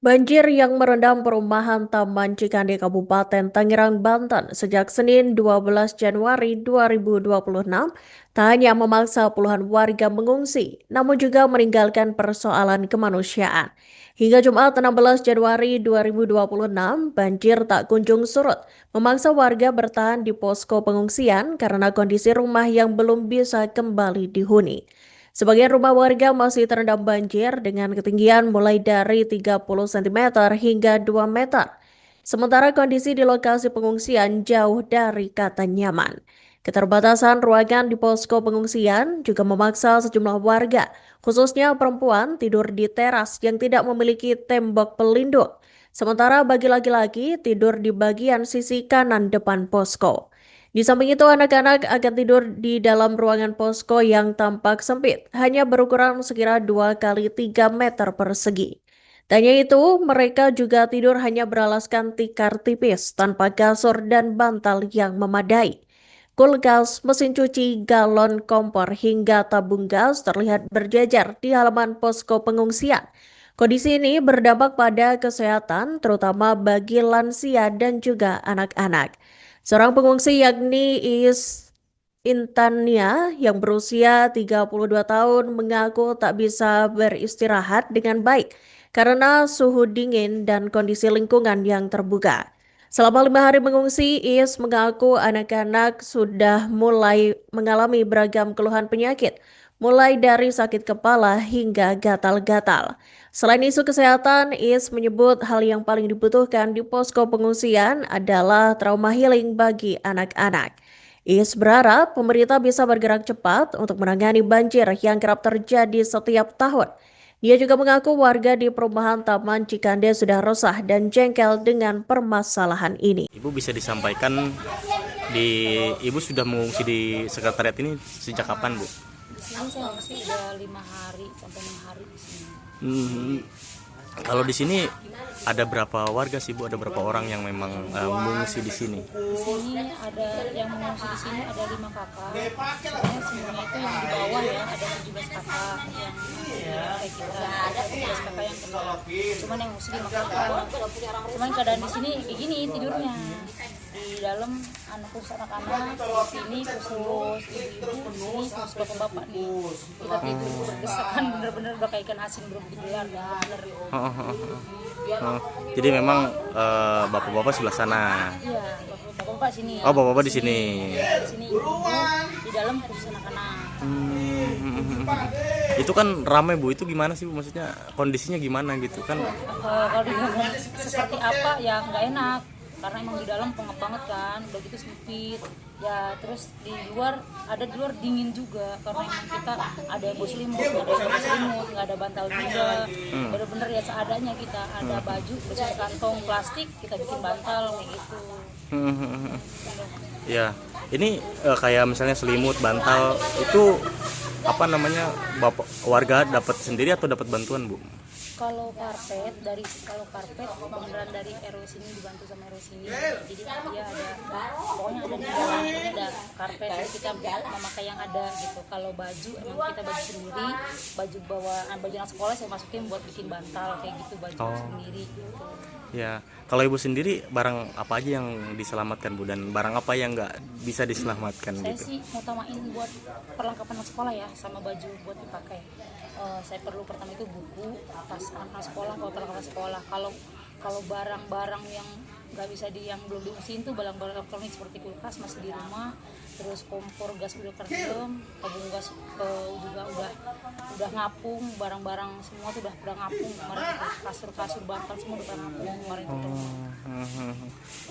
Banjir yang merendam perumahan Taman Cikande Kabupaten Tangerang, Banten sejak Senin 12 Januari 2026 tak hanya memaksa puluhan warga mengungsi, namun juga meninggalkan persoalan kemanusiaan. Hingga Jumat 16 Januari 2026, banjir tak kunjung surut, memaksa warga bertahan di posko pengungsian karena kondisi rumah yang belum bisa kembali dihuni. Sebagian rumah warga masih terendam banjir dengan ketinggian mulai dari 30 cm hingga 2 meter. Sementara kondisi di lokasi pengungsian jauh dari kata nyaman. Keterbatasan ruangan di posko pengungsian juga memaksa sejumlah warga, khususnya perempuan, tidur di teras yang tidak memiliki tembok pelindung. Sementara bagi laki-laki tidur di bagian sisi kanan depan posko. Di samping itu, anak-anak akan tidur di dalam ruangan posko yang tampak sempit, hanya berukuran sekira 2 kali 3 meter persegi. Tanya itu, mereka juga tidur hanya beralaskan tikar tipis tanpa kasur dan bantal yang memadai. Kulkas, mesin cuci, galon kompor hingga tabung gas terlihat berjajar di halaman posko pengungsian. Kondisi ini berdampak pada kesehatan, terutama bagi lansia dan juga anak-anak. Seorang pengungsi yakni Intania yang berusia 32 tahun mengaku tak bisa beristirahat dengan baik karena suhu dingin dan kondisi lingkungan yang terbuka. Selama 5 hari mengungsi, Is mengaku anak-anak sudah mulai mengalami beragam keluhan penyakit, mulai dari sakit kepala hingga gatal-gatal. Selain isu kesehatan, Is menyebut hal yang paling dibutuhkan di posko pengungsian adalah trauma healing bagi anak-anak. Is berharap pemerintah bisa bergerak cepat untuk menangani banjir yang kerap terjadi setiap tahun. Dia juga mengaku warga di perumahan Taman Cikande sudah resah dan jengkel dengan permasalahan ini. Ibu bisa disampaikan Ibu sudah mengungsi di sekretariat ini sejak kapan, Bu? Di sini saya mengungsi udah 5 hari sampai 6 hari di sini. Hmm, Kalau di sini ada berapa warga sih, Bu? Ada berapa orang yang memang mengungsi di sini? Di sini ada yang mengungsi di sini ada 5 kakak. Sebenarnya semuanya itu yang di bawah ya ada 17 kakak yang kayak kita ada 17 kakak yang kena. Cuman yang mengungsi 5 kakak. Cuman keadaan di sini kayak gini tidurnya. Di dalam anak khusus anak-anak, di sini khusus ibu-ibu, di sini khusus bapak-bapak nih. Kita tidur berdesakan bener-bener bakal ikan asin belum tiduran bener. Jadi memang bapak-bapak sebelah sana. Iya, bapak-bapak sini. Oh, bapak-bapak di sini. Di sini ibu, di dalam khusus anak-anak. Itu kan ramai, Bu. Itu gimana sih, Bu? Maksudnya kondisinya gimana gitu kan? Kalau dibilang seperti apa ya nggak enak. Karena emang di dalam pengap banget kan, udah gitu sempit ya, terus di luar dingin juga karena emang kita ada yang bawa selimut, nggak ada bantal juga, bener-bener ya seadanya kita ada baju bersih kantong plastik kita bikin bantal kayak gitu. Ya, ini kayak misalnya selimut, bantal itu apa namanya, bapak warga dapat sendiri atau dapat bantuan, Bu? Kalau karpet beneran dari RW sini dibantu sama RW sini, jadi dia ada pokoknya ada di dalam ini ada karpet kita memakai yang ada gitu. Kalau baju emang kita baju sendiri, baju anak sekolah saya masukin buat bikin bantal kayak gitu, baju sendiri gitu. Ya, kalau Ibu sendiri barang apa aja yang diselamatkan, Bu, dan barang apa yang nggak bisa diselamatkan Saya gitu? sih ngutamain buat perlengkapan anak sekolah ya, sama baju buat dipakai. Saya perlu pertama itu buku, tas anak sekolah, kalau perlengkapan sekolah. Kalau barang-barang yang nggak bisa yang belum diusin tuh barang-barang elektronik seperti kulkas masih di rumah, terus kompor gas udah kerendam, tabung gas juga udah ngapung, barang-barang semua tuh udah ngapung kemarin itu, kasur bantal semua udah ngapung kemarin itu.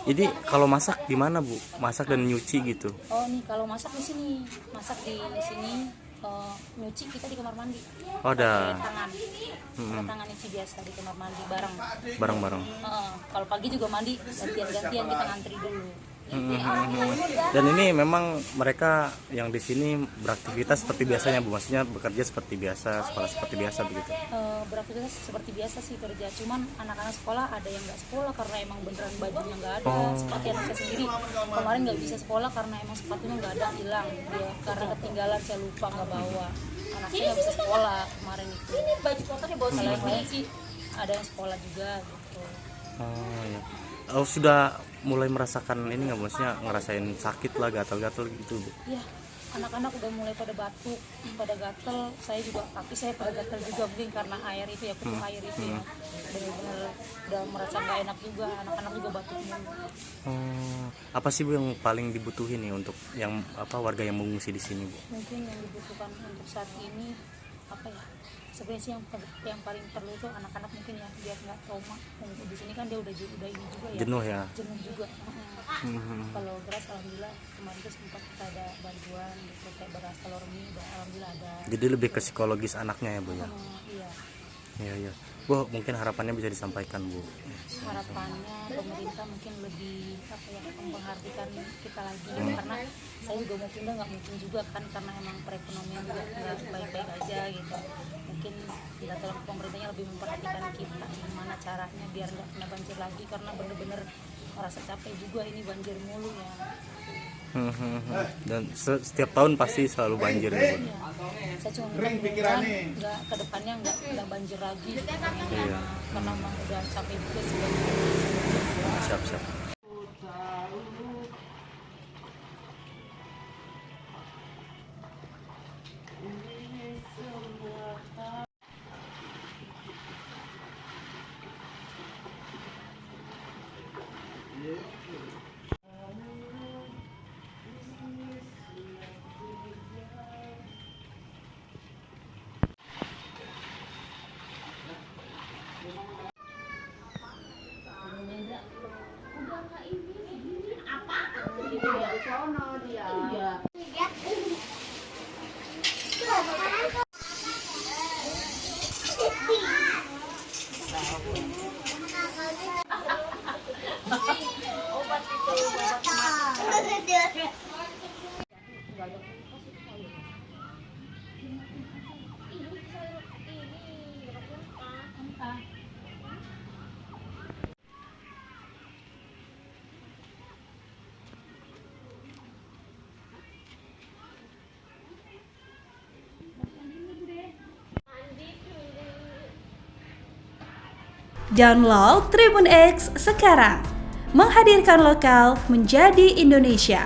Jadi kalau masak di mana, Bu? Masak dan nyuci gitu? Oh nih kalau masak di sini, nyuci kita di kamar mandi. Oh, ada. Pakai tangan nyuci biasa di kamar mandi Bareng-bareng. Kalau pagi juga mandi gantian kita ngantri dulu. Dan ini memang mereka yang di sini beraktivitas seperti biasanya, Bu. Maksudnya bekerja seperti biasa, sekolah seperti biasa begitu. Beraktivitas seperti biasa sih kerja. Cuman anak-anak sekolah ada yang nggak sekolah karena emang beneran bajunya nggak ada. Seperti anak saya sendiri kemarin nggak bisa sekolah karena emang sepatunya nggak ada, hilang dia karena ketinggalan, saya lupa nggak bawa. Anak saya nggak bisa sekolah kemarin itu. Ini baju kotornya bawa sendiri sih. ada yang sekolah juga gitu. Oh ya. Oh, sudah mulai merasakan ini nggak, maksudnya ngerasain sakit lah, gatal-gatal gitu Bu? Ya, anak-anak udah mulai pada batuk, pada gatel. Saya juga, kaki saya pada gatel juga, mungkin karena air itu ya, kutu air itu ya. Benar-benar udah merasa nggak enak juga, anak-anak juga batuk mulu. Oh, apa sih Bu yang paling dibutuhin nih untuk yang warga yang mengungsi di sini Bu? Mungkin yang dibutuhkan untuk saat ini apa ya? Sebenarnya sih yang paling perlu itu anak-anak mungkin ya, biar nggak trauma. Untuk di sini kan dia udah ini juga ya. Jenuh ya. Jenuh juga. Kalau beras alhamdulillah kemarin itu sempat kita ada bantuan gitu, kayak beras telur mie, alhamdulillah ada. Jadi lebih ke psikologis anaknya ya Bu ya. Iya. Iya iya. Bu, mungkin harapannya bisa disampaikan Bu. Harapannya pemerintah mungkin lebih apa ya, memperhatikan kita lagi ya, karena saya juga mau pindah nggak mungkin juga kan, karena emang perekonomian juga nggak baik-baik aja gitu. Mungkin kita tolong pemerintahnya lebih memperhatikan kita gimana caranya biar nggak kena banjir lagi, karena bener-bener merasa capek juga ini banjir mulu ya. Dan setiap tahun pasti selalu banjir ya Bu. Iya. Saya cuma mudah-mudahan nggak kedepannya nggak banjir lagi gitu. Iya. Karena emang udah capek juga sih banjir. Siap-siap. Download Tribun X sekarang, menghadirkan lokal menjadi Indonesia.